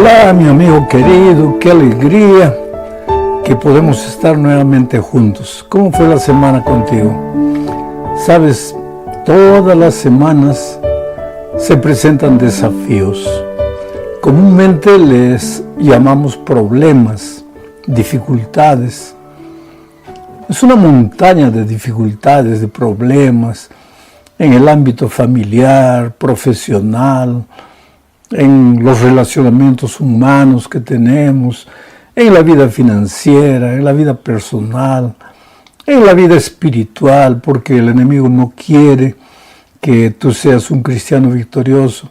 Hola, mi amigo querido, qué alegría que podemos estar nuevamente juntos. ¿Cómo fue la semana contigo? Sabes, todas las semanas se presentan desafíos. Comúnmente les llamamos problemas, dificultades. Es una montaña de dificultades, de problemas en el ámbito familiar, profesional, en los relacionamientos humanos que tenemos, en la vida financiera, en la vida personal, en la vida espiritual, porque el enemigo no quiere que tú seas un cristiano victorioso.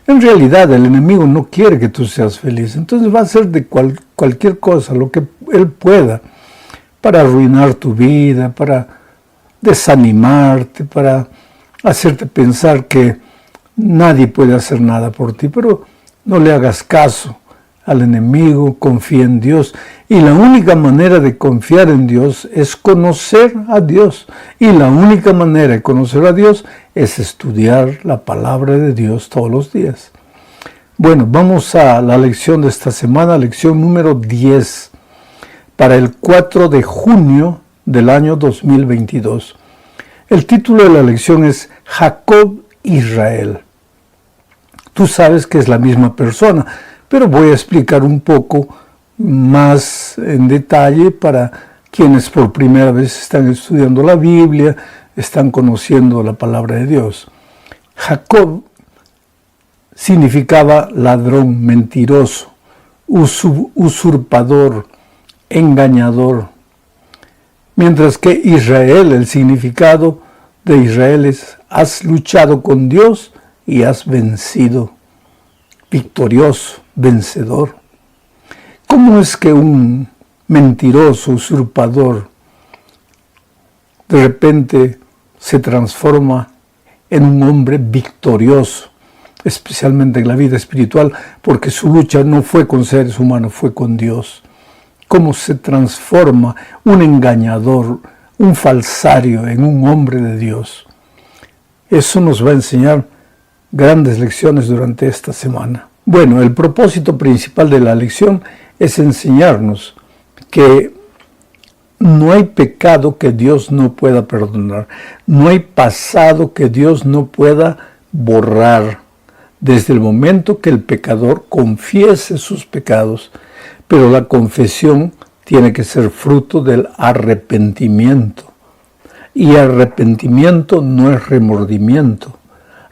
En realidad, el enemigo no quiere que tú seas feliz. Entonces va a hacer de cualquier cosa, lo que él pueda, para arruinar tu vida, para desanimarte, para hacerte pensar que nadie puede hacer nada por ti. Pero no le hagas caso al enemigo, confía en Dios. Y la única manera de confiar en Dios es conocer a Dios. Y la única manera de conocer a Dios es estudiar la palabra de Dios todos los días. Bueno, vamos a la lección de esta semana, lección número 10, para el 4 de junio del año 2022. El título de la lección es Jacob Israel. Tú sabes que es la misma persona, pero voy a explicar un poco más en detalle para quienes por primera vez están estudiando la Biblia, están conociendo la palabra de Dios. Jacob significaba ladrón, mentiroso, usurpador, engañador. Mientras que Israel, el significado de Israel es: has luchado con Dios y has vencido, victorioso, vencedor. ¿Cómo es que un mentiroso, usurpador, de repente se transforma en un hombre victorioso, especialmente en la vida espiritual, porque su lucha no fue con seres humanos, fue con Dios? ¿Cómo se transforma un engañador, un falsario, en un hombre de Dios? Eso nos va a enseñar grandes lecciones durante esta semana. Bueno, el propósito principal de la lección es enseñarnos que no hay pecado que Dios no pueda perdonar, no hay pasado que Dios no pueda borrar, desde el momento que el pecador confiese sus pecados. Pero la confesión tiene que ser fruto del arrepentimiento. Y arrepentimiento no es remordimiento.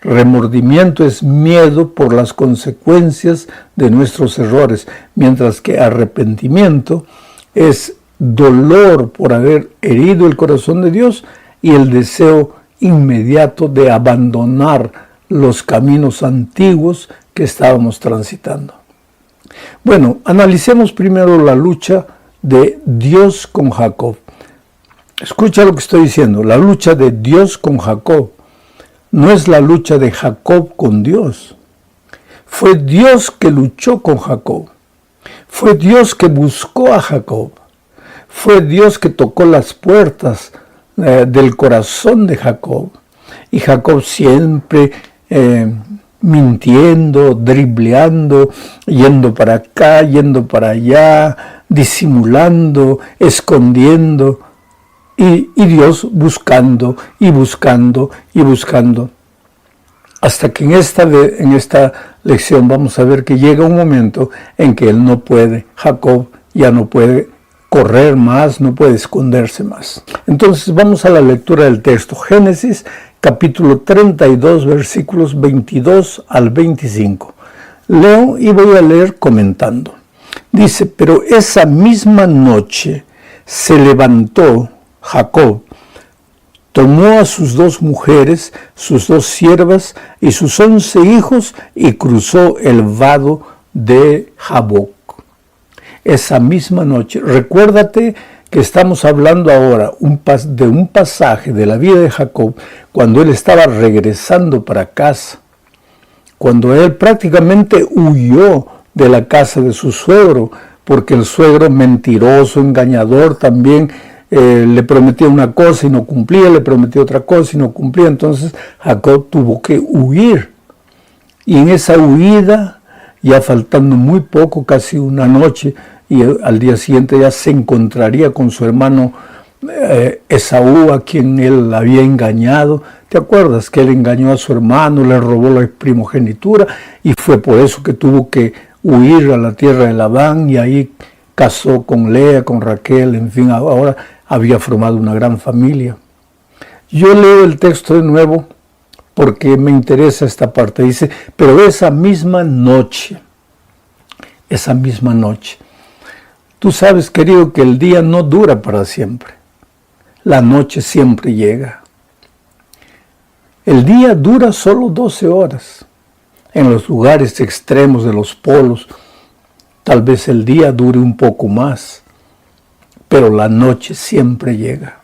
Remordimiento es miedo por las consecuencias de nuestros errores, mientras que arrepentimiento es dolor por haber herido el corazón de Dios y el deseo inmediato de abandonar los caminos antiguos que estábamos transitando. Bueno, analicemos primero la lucha de Dios con Jacob. Escucha lo que estoy diciendo, la lucha de Dios con Jacob. No es la lucha de Jacob con Dios. Fue Dios que luchó con Jacob. Fue Dios que buscó a Jacob. Fue Dios que tocó las puertas del corazón de Jacob. Y Jacob siempre mintiendo, dribleando, yendo para acá, yendo para allá, disimulando, escondiendo. Y Dios buscando y buscando y buscando. Hasta que en esta lección vamos a ver que llega un momento en que él no puede, Jacob ya no puede correr más, no puede esconderse más. Entonces vamos a la lectura del texto. Génesis capítulo 32, versículos 22 al 25. Leo y voy a leer comentando. Dice: pero esa misma noche se levantó Jacob, tomó a sus 2 mujeres, sus 2 siervas y sus 11 hijos y cruzó el vado de Jaboc. Esa misma noche, recuérdate que estamos hablando ahora de un pasaje de la vida de Jacob cuando él estaba regresando para casa, cuando él prácticamente huyó de la casa de su suegro, porque el suegro mentiroso, engañador también, le prometía una cosa y no cumplía, le prometía otra cosa y no cumplía. Entonces Jacob tuvo que huir. Y en esa huida ya faltando muy poco, casi una noche, y al día siguiente ya se encontraría con su hermano Esaú, a quien él había engañado. ¿Te acuerdas que él engañó a su hermano, le robó la primogenitura, y fue por eso que tuvo que huir a la tierra de Labán, y ahí casó con Lea, con Raquel, en fin, ahora había formado una gran familia? Yo leo el texto de nuevo porque me interesa esta parte. Dice, pero esa misma noche, tú sabes, querido, que el día no dura para siempre. La noche siempre llega. El día dura solo 12 horas. En los lugares extremos de los polos, tal vez el día dure un poco más, pero la noche siempre llega.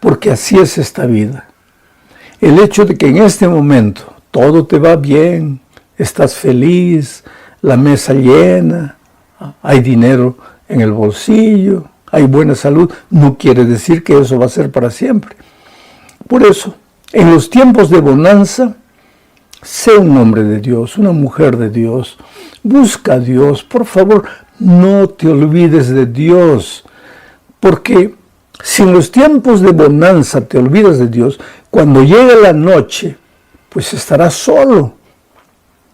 Porque así es esta vida. El hecho de que en este momento todo te va bien, estás feliz, la mesa llena, hay dinero en el bolsillo, hay buena salud, no quiere decir que eso va a ser para siempre. Por eso, en los tiempos de bonanza, sé un hombre de Dios, una mujer de Dios. Busca a Dios, por favor, no te olvides de Dios. Porque si en los tiempos de bonanza te olvidas de Dios, cuando llegue la noche, pues estarás solo.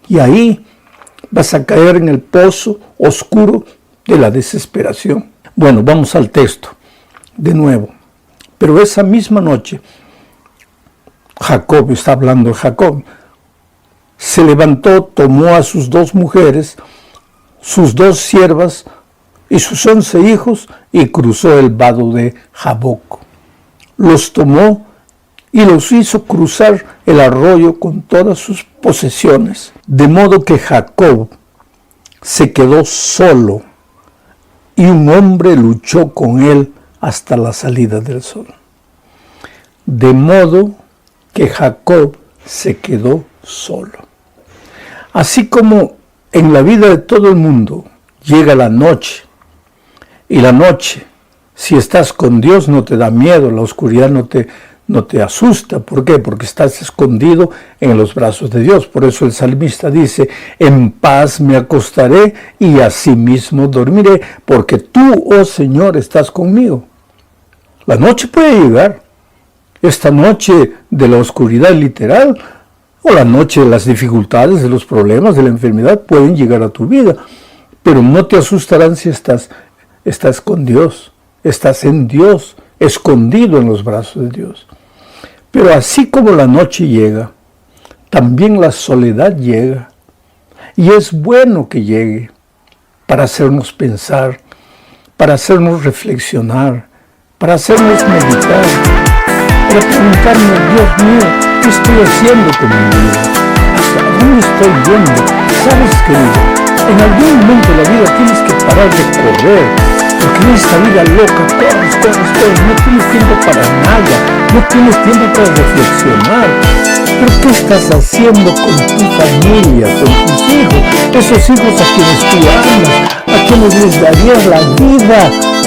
Y ahí vas a caer en el pozo oscuro de la desesperación. Bueno, vamos al texto de nuevo. Pero esa misma noche, Jacob, está hablando de Jacob, se levantó, tomó a sus 2 mujeres, sus 2 siervas y sus 11 hijos y cruzó el vado de Jaboc. Los tomó y los hizo cruzar el arroyo con todas sus posesiones. De modo que Jacob se quedó solo y un hombre luchó con él hasta la salida del sol. De modo que Jacob se quedó solo. Así como en la vida de todo el mundo llega la noche, y la noche, si estás con Dios, no te da miedo, la oscuridad no te asusta. ¿Por qué? Porque estás escondido en los brazos de Dios. Por eso el salmista dice, en paz me acostaré y asimismo dormiré, porque tú, oh Señor, estás conmigo. La noche puede llegar, esta noche de la oscuridad literal, o la noche de las dificultades, de los problemas, de la enfermedad, pueden llegar a tu vida, pero no te asustarán si estás con Dios, estás en Dios, escondido en los brazos de Dios. Pero así como la noche llega, también la soledad llega, y es bueno que llegue para hacernos pensar, para hacernos reflexionar, para hacernos meditar, para preguntarnos, Dios mío, ¿qué estoy haciendo con mi vida? ¿Hacia dónde estoy yendo? ¿Sabes, querido? En algún momento de la vida tienes que parar de correr, porque en esta vida loca corres, no tienes tiempo para nada, no tienes tiempo para reflexionar. ¿Pero qué estás haciendo con tu familia, con tus hijos? Esos hijos a quienes tú amas, a quienes les darías la vida.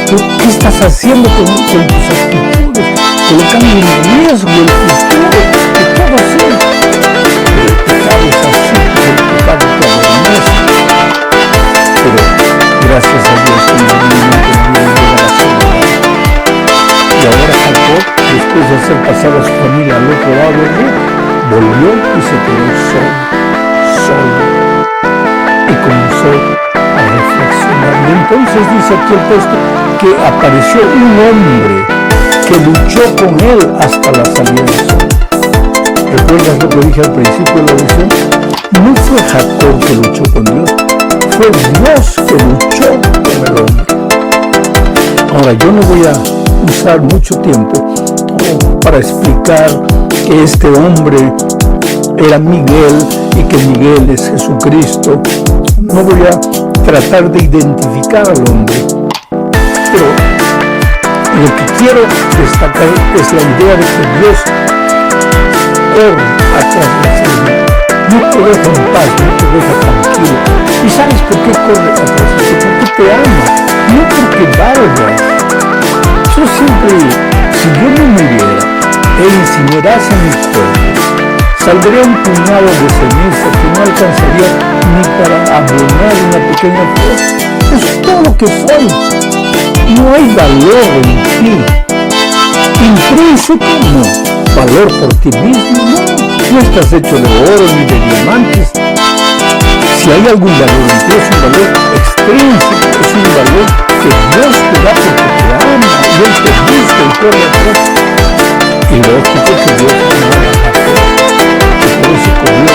¿Qué estás haciendo con tus actitudes? Colocando en riesgo el futuro de todos ellos. El pecado es así, el pecado te adormece. Pero gracias a Dios que en algún momento llega la soledad. Y ahora Jacob, después de hacer pasar a su familia al otro lado del río, volvió y se quedó solo. Y comenzó a reflexionar. Y entonces dice aquí el texto que apareció un hombre que luchó con él hasta la salida del sol. ¿Recuerdas lo que dije al principio de la lección? No fue Jacob que luchó con Dios, fue Dios que luchó con el hombre. Ahora, yo no voy a usar mucho tiempo para explicar que este hombre era Miguel y que Miguel es Jesucristo. No voy a tratar de identificar al hombre, pero lo que quiero destacar es la idea de que Dios corre atrás de ti. No te deja en paz, no te deja tranquilo. ¿Y sabes por qué corre atrás de ti? Porque te ama, no porque valgas. Yo siempre digo, si yo no muriera e incinerase mi cuerpo, saldría un puñado de ceniza que no alcanzaría ni para abonar una pequeña flor. Eso es todo lo que soy. No hay valor en ti. Intrínseco, no. Valor por ti mismo, no. No estás hecho de oro ni de diamantes. Si hay algún valor en ti, es un valor extrínseco, es un valor que Dios te da porque te ama y Él te busca y corre atrás. Y lógico que Dios te ama a Jacob. Y por eso corrió.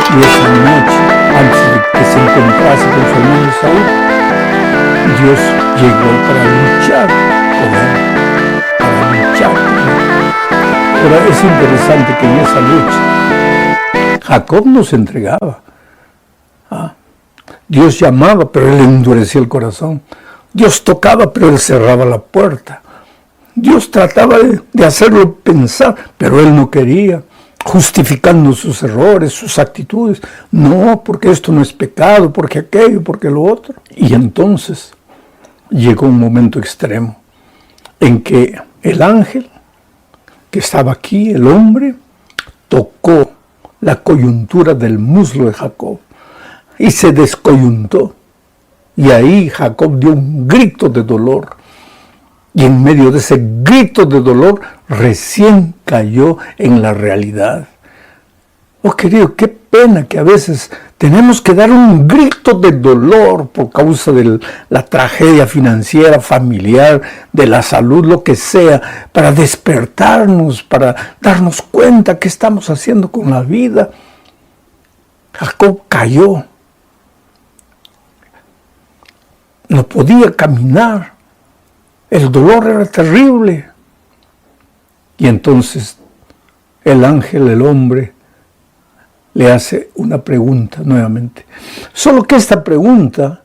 Y esa noche, antes de que se encontrase con su hermano Saúl, Dios llegó para luchar con él. Pero es interesante que en esa lucha Jacob no se entregaba. Dios llamaba, pero él endurecía el corazón. Dios tocaba, pero él cerraba la puerta. Dios trataba de hacerlo pensar, pero él no quería, justificando sus errores, sus actitudes. No, porque esto no es pecado, porque aquello, porque lo otro. Y entonces llegó un momento extremo en que el ángel que estaba aquí, el hombre, tocó la coyuntura del muslo de Jacob y se descoyuntó. Y ahí Jacob dio un grito de dolor. Y en medio de ese grito de dolor, recién cayó en la realidad. Oh, querido, qué pena que a veces tenemos que dar un grito de dolor por causa de la tragedia financiera, familiar, de la salud, lo que sea, para despertarnos, para darnos cuenta qué estamos haciendo con la vida. Jacob cayó. No podía caminar. El dolor era terrible. Y entonces el ángel, el hombre, le hace una pregunta nuevamente. Solo que esta pregunta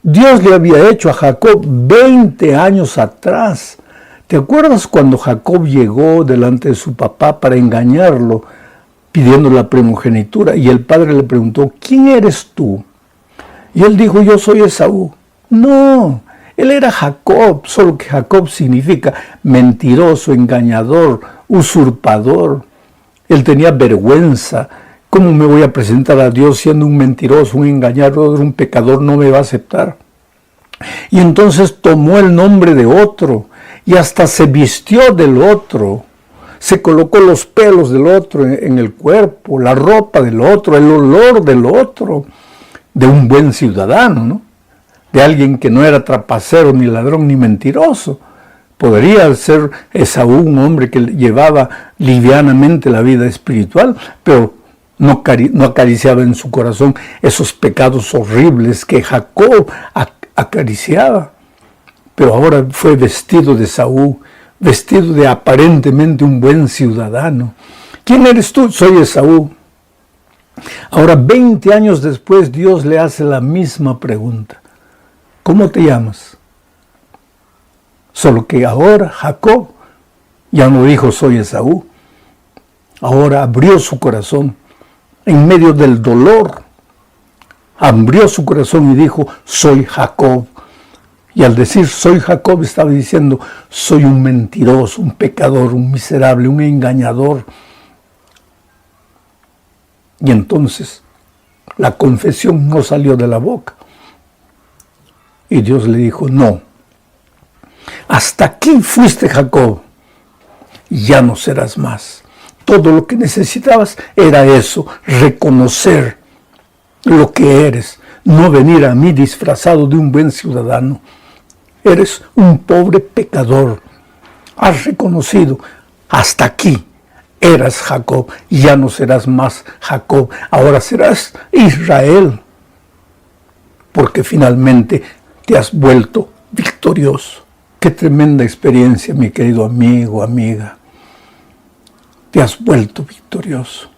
Dios le había hecho a Jacob 20 años atrás. ¿Te acuerdas cuando Jacob llegó delante de su papá para engañarlo, pidiendo la primogenitura? Y el padre le preguntó, ¿quién eres tú? Y él dijo, yo soy Esaú. No, él era Jacob, solo que Jacob significa mentiroso, engañador, usurpador. Él tenía vergüenza. ¿Cómo me voy a presentar a Dios siendo un mentiroso, un engañador, un pecador? No me va a aceptar. Y entonces tomó el nombre de otro y hasta se vistió del otro. Se colocó los pelos del otro en el cuerpo, la ropa del otro, el olor del otro, de un buen ciudadano, ¿no? De alguien que no era trapacero, ni ladrón, ni mentiroso. Podría ser Esaú un hombre que llevaba livianamente la vida espiritual, pero no acariciaba en su corazón esos pecados horribles que Jacob acariciaba. Pero ahora fue vestido de Esaú, vestido de aparentemente un buen ciudadano. ¿Quién eres tú? Soy Esaú. Ahora, 20 años después, Dios le hace la misma pregunta. ¿Cómo te llamas? Solo que ahora Jacob ya no dijo soy Esaú. Ahora abrió su corazón en medio del dolor. Abrió su corazón y dijo soy Jacob. Y al decir soy Jacob estaba diciendo soy un mentiroso, un pecador, un miserable, un engañador. Y entonces la confesión no salió de la boca. Y Dios le dijo, no, hasta aquí fuiste Jacob, ya no serás más. Todo lo que necesitabas era eso, reconocer lo que eres, no venir a mí disfrazado de un buen ciudadano. Eres un pobre pecador. Has reconocido, hasta aquí eras Jacob, ya no serás más Jacob, ahora serás Israel, porque finalmente te has vuelto victorioso. Qué tremenda experiencia, mi querido amigo, amiga. Te has vuelto victorioso.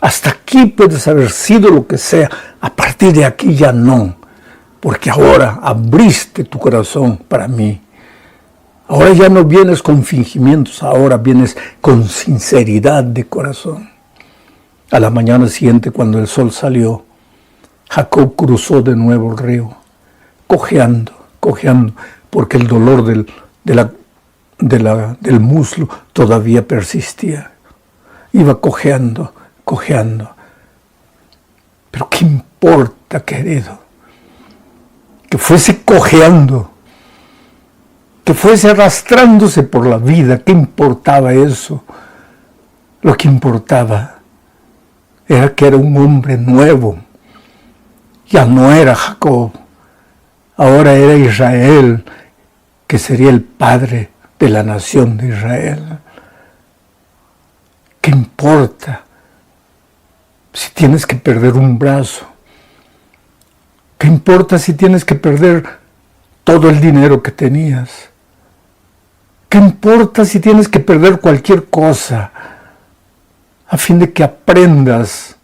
Hasta aquí puedes haber sido lo que sea, a partir de aquí ya no, porque ahora abriste tu corazón para mí. Ahora ya no vienes con fingimientos, ahora vienes con sinceridad de corazón. A la mañana siguiente, cuando el sol salió, Jacob cruzó de nuevo el río, cojeando, porque el dolor del muslo todavía persistía. Iba cojeando. importa, querido? Que fuese cojeando, que fuese arrastrándose por la vida. ¿Qué importaba eso? Lo que importaba era que era un hombre nuevo. Ya no era Jacob, ahora era Israel, que sería el padre de la nación de Israel. ¿Qué importa si tienes que perder un brazo? ¿Qué importa si tienes que perder todo el dinero que tenías? ¿Qué importa si tienes que perder cualquier cosa a fin de que aprendas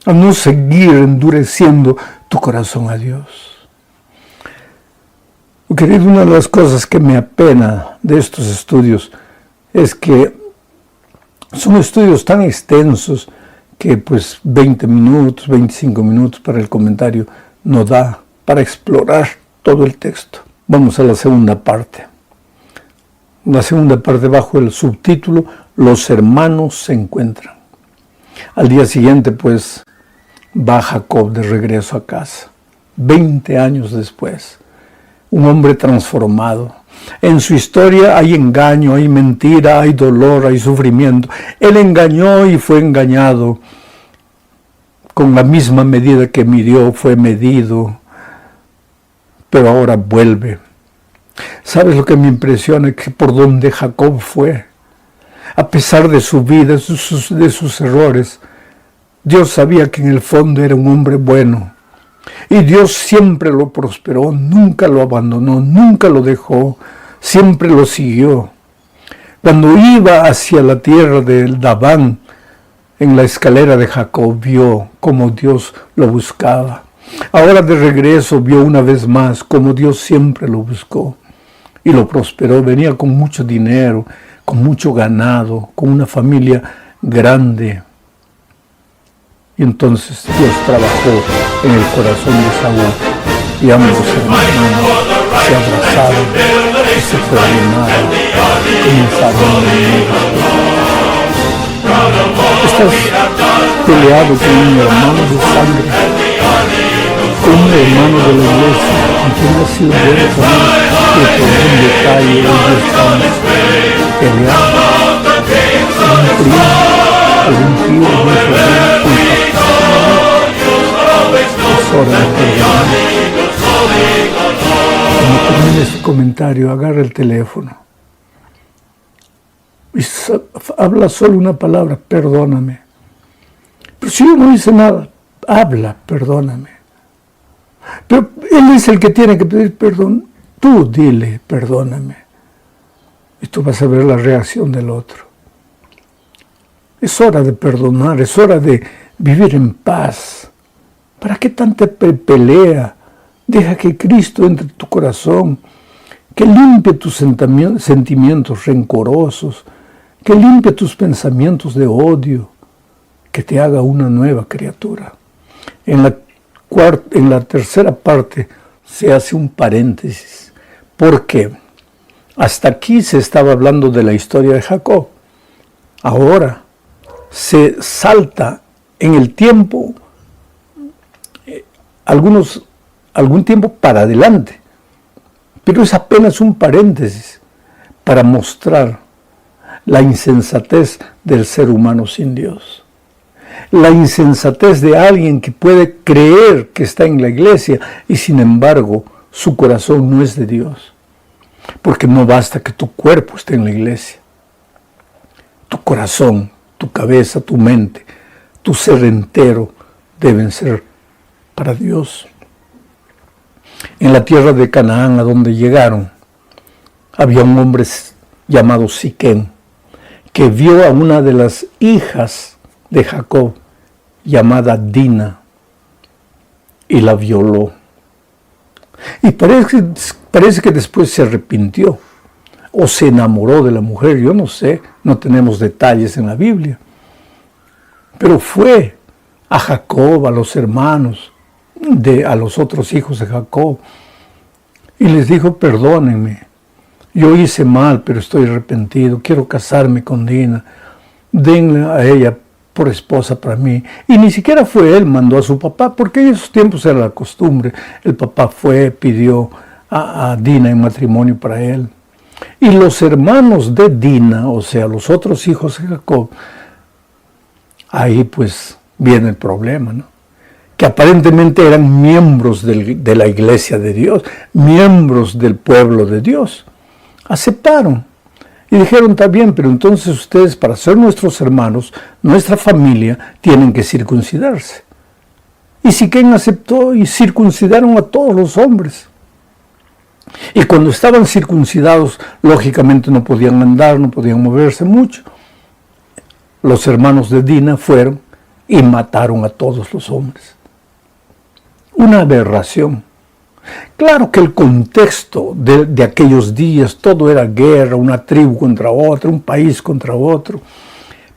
a no seguir endureciendo tu corazón a Dios? Querido, una de las cosas que me apena de estos estudios es que son estudios tan extensos que pues 20 minutos, 25 minutos para el comentario no da para explorar todo el texto. Vamos a la segunda parte. La segunda parte bajo el subtítulo Los hermanos se encuentran. Al día siguiente pues va Jacob de regreso a casa, 20 años después. Un hombre transformado. En su historia hay engaño, hay mentira, hay dolor, hay sufrimiento. Él engañó y fue engañado. Con la misma medida que midió, fue medido. Pero ahora vuelve. ¿Sabes lo que me impresiona? Que por donde Jacob fue, a pesar de su vida, de sus errores, Dios sabía que en el fondo era un hombre bueno. Y Dios siempre lo prosperó, nunca lo abandonó, nunca lo dejó, siempre lo siguió. Cuando iba hacia la tierra de Labán, en la escalera de Jacob, vio cómo Dios lo buscaba. Ahora de regreso vio una vez más cómo Dios siempre lo buscó y lo prosperó. Venía con mucho dinero, con mucho ganado, con una familia grande. Y entonces Dios trabajó en el corazón de Saúl y ambos hermanos se abrazaron y se perdonaron, comenzaron a vivir. Estás peleado con un hermano de sangre, con un hermano de la iglesia, con quien has sido bueno también, que por un detalle ellos están peleando, algún primo, algún tío, algún sobrino, es hora de perdonar. Cuando termine este comentario, agarra el teléfono y habla solo una palabra: perdóname. Pero si yo no hice nada, habla, perdóname. Pero él es el que tiene que pedir perdón. Tú dile, perdóname. Y tú vas a ver la reacción del otro. Es hora de perdonar, es hora de vivir en paz. ¿Para qué tanta pelea? Deja que Cristo entre en tu corazón, que limpie tus sentimientos rencorosos, que limpie tus pensamientos de odio, que te haga una nueva criatura. En la tercera parte se hace un paréntesis, porque hasta aquí se estaba hablando de la historia de Jacob. Ahora se salta en el tiempo algún tiempo para adelante, pero es apenas un paréntesis para mostrar la insensatez del ser humano sin Dios, la insensatez de alguien que puede creer que está en la iglesia y sin embargo su corazón no es de Dios, porque no basta que tu cuerpo esté en la iglesia, tu corazón, tu cabeza, tu mente, tu ser entero deben ser para Dios. En la tierra de Canaán, a donde llegaron, había un hombre llamado Siquem, que vio a una de las hijas de Jacob, llamada Dina, y la violó. Y parece que después se arrepintió, o se enamoró de la mujer, yo no sé, no tenemos detalles en la Biblia. Pero fue a Jacob, a los hermanos, a los otros hijos de Jacob, y les dijo: perdónenme, yo hice mal, pero estoy arrepentido, quiero casarme con Dina, denle a ella por esposa para mí. Y ni siquiera fue él, mandó a su papá, porque en esos tiempos era la costumbre. El papá fue, pidió a Dina en matrimonio para él. Y los hermanos de Dina, o sea, los otros hijos de Jacob, ahí pues viene el problema, ¿no? Que aparentemente eran miembros de la iglesia de Dios, miembros del pueblo de Dios. Aceptaron y dijeron, está bien, pero entonces ustedes, para ser nuestros hermanos, nuestra familia, tienen que circuncidarse. Y Siquén aceptó y circuncidaron a todos los hombres. Y cuando estaban circuncidados, lógicamente no podían andar, no podían moverse mucho. Los hermanos de Dina fueron y mataron a todos los hombres. Una aberración. Claro que el contexto de aquellos días, todo era guerra, una tribu contra otra, un país contra otro,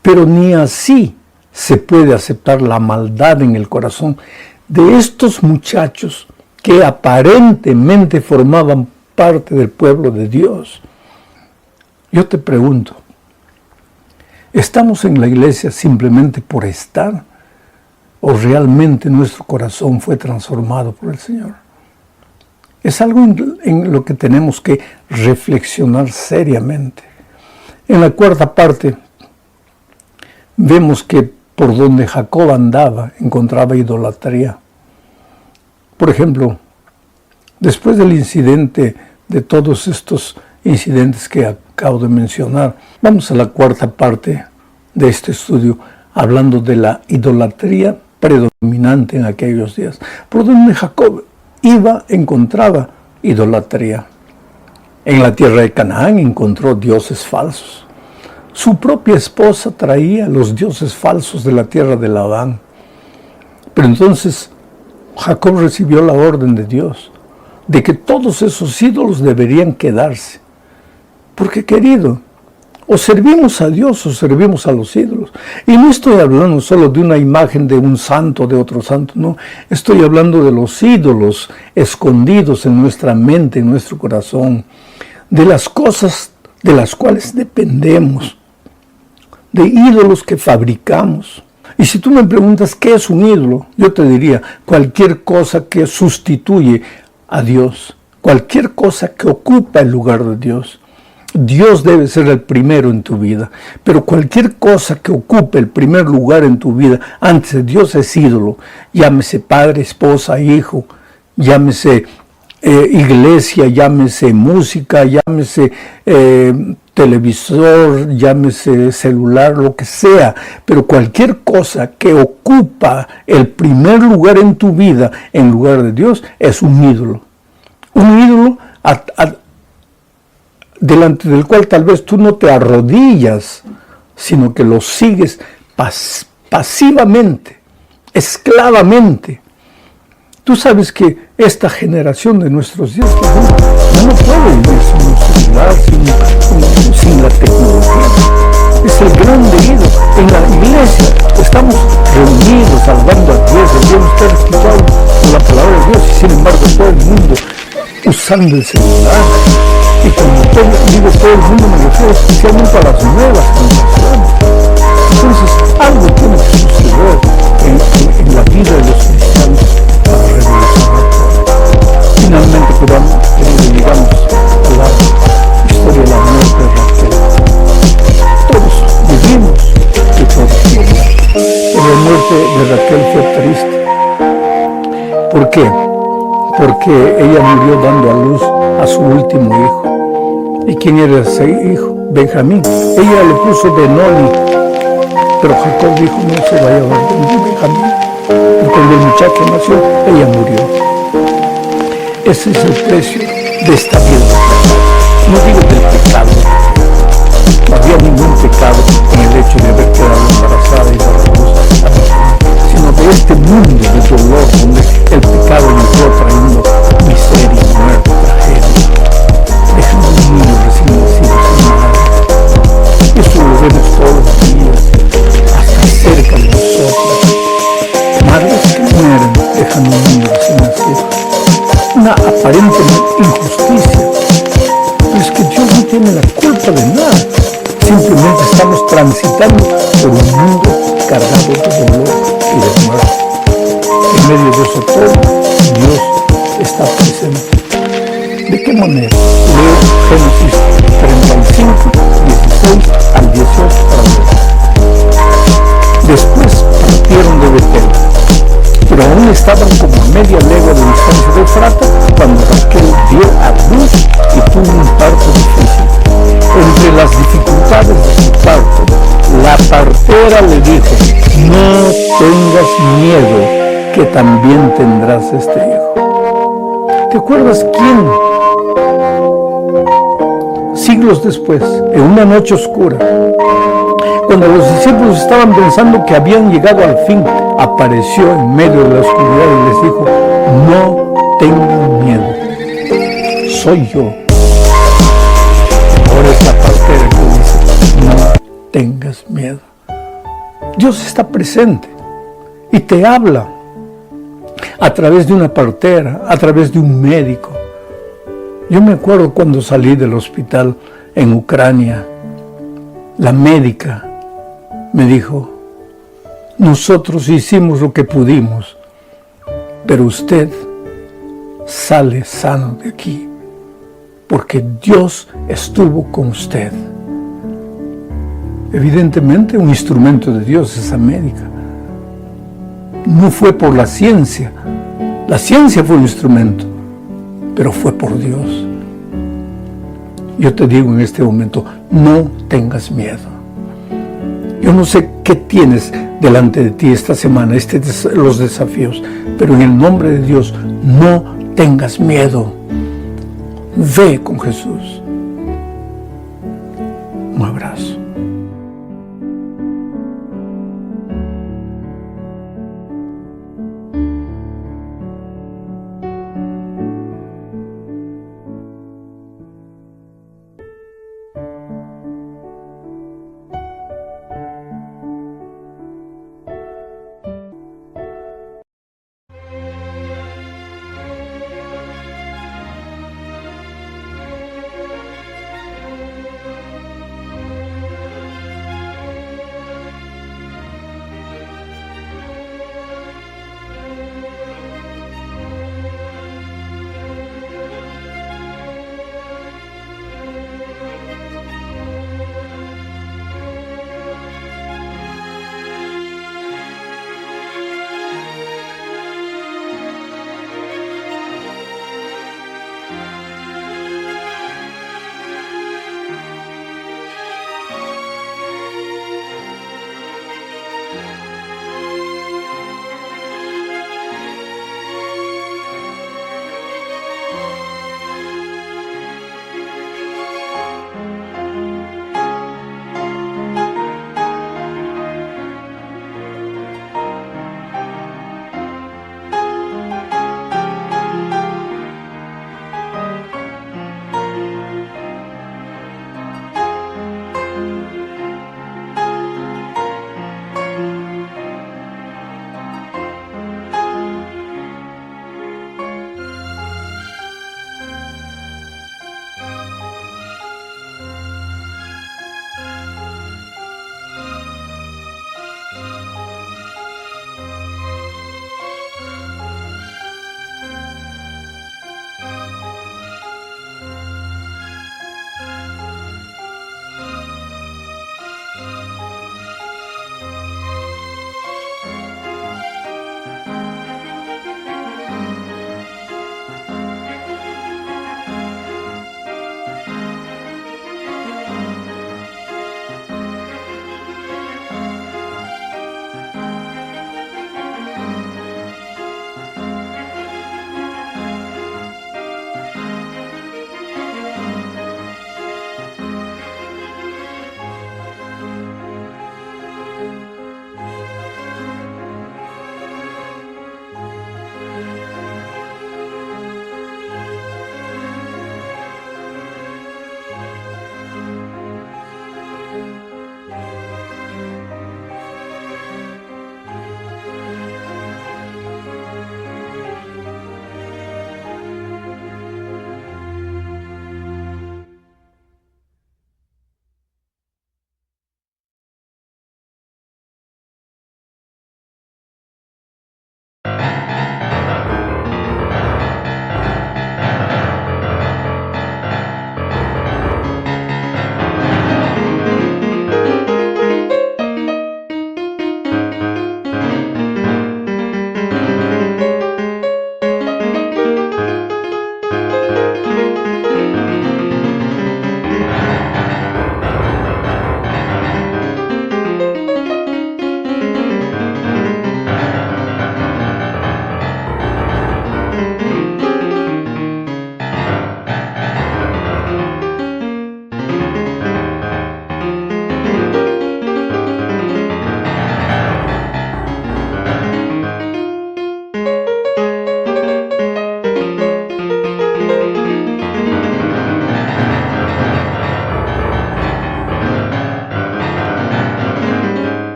pero ni así se puede aceptar la maldad en el corazón de estos muchachos que aparentemente formaban parte del pueblo de Dios. Yo te pregunto, ¿estamos en la iglesia simplemente por estar? ¿O realmente nuestro corazón fue transformado por el Señor? Es algo en lo que tenemos que reflexionar seriamente. En la cuarta parte vemos que por donde Jacob andaba encontraba idolatría. Por ejemplo, después del incidente, de todos estos incidentes que acabo de mencionar, vamos a la cuarta parte de este estudio, hablando de la idolatría predominante en aquellos días. Por donde Jacob iba, encontraba idolatría. En la tierra de Canaán encontró dioses falsos. Su propia esposa traía los dioses falsos de la tierra de Labán. Pero entonces Jacob recibió la orden de Dios de que todos esos ídolos deberían quedarse. Porque, querido, o servimos a Dios o servimos a los ídolos. Y no estoy hablando solo de una imagen de un santo, de otro santo, no. Estoy hablando de los ídolos escondidos en nuestra mente, en nuestro corazón, de las cosas de las cuales dependemos, de ídolos que fabricamos. Y si tú me preguntas qué es un ídolo, yo te diría cualquier cosa que sustituye a Dios, cualquier cosa que ocupa el lugar de Dios. Dios debe ser el primero en tu vida, pero cualquier cosa que ocupe el primer lugar en tu vida antes de Dios es ídolo. Llámese padre, esposa, hijo, llámese iglesia, llámese música, llámese televisor, llámese celular, lo que sea, pero cualquier cosa que ocupa el primer lugar en tu vida en lugar de Dios es un ídolo. Un ídolo delante del cual tal vez tú no te arrodillas, sino que lo sigues pasivamente, esclavamente. Tú sabes que esta generación de nuestros días ya no puede vivir sin un celular, sin la tecnología. Es el gran ídolo. En la iglesia estamos reunidos, salvando a Dios, debemos estar escuchando la palabra de Dios, y sin embargo todo el mundo usando el celular. Y cuando digo todo el mundo, me refiero especialmente a las nuevas generaciones. Entonces, algo tiene que suceder en la vida de los cristianos para revolucionar todo. Finalmente, llegamos a la historia de la muerte de Raquel. Todos vivimos de todos modos. La muerte de Raquel fue triste. ¿Por qué? Porque ella murió dando a luz a su último hijo. ¿Y quién era ese hijo? Benjamín. Ella le puso Benoni, pero Jacob dijo, no se vaya a dar Benjamín. Y cuando el muchacho nació, ella murió. Ese es el precio de esta vida. No digo del pecado. No había ningún pecado en el hecho de haber quedado embarazada y dar a luz a Benjamín, sino de este mundo de dolor donde el pecado entró trayendo miseria, muerte, tragedia, dejando un niño recién nacido sin madre. Eso lo vemos todos los días, hasta cerca de nosotros. Madres que mueren dejando un niño recién nacido. Una aparente injusticia. Pero es que Dios no tiene la culpa de nada. Simplemente estamos transitando por un mundo cargados de dolor y de muerte. En medio de eso todo, Dios está presente. ¿De qué manera? Leo Génesis 35, 16 al 18 para ver. Después partieron de Betel, pero aún estaban como a media legua de distancia de Efrata cuando Raquel dio a luz y tuvo un parto difícil. Entre las dificultades de su parto, la partera le dijo: no tengas miedo, que también tendrás este hijo. ¿Te acuerdas quién? Siglos después, en una noche oscura, cuando los discípulos estaban pensando que habían llegado al fin, apareció en medio de la oscuridad y les dijo: no tengan miedo, soy yo. Ahora es la partera que dice: no tengas miedo. Dios está presente y te habla a través de una partera, a través de un médico. Yo me acuerdo cuando salí del hospital en Ucrania, la médica me dijo: nosotros hicimos lo que pudimos, pero usted sale sano de aquí, porque Dios estuvo con usted. Evidentemente un instrumento de Dios esa médica. No fue por la ciencia fue un instrumento, pero fue por Dios. Yo te digo en este momento, no tengas miedo. Yo no sé qué tienes delante de ti esta semana, los desafíos, pero en el nombre de Dios, no tengas miedo. Ve con Jesús. Un abrazo.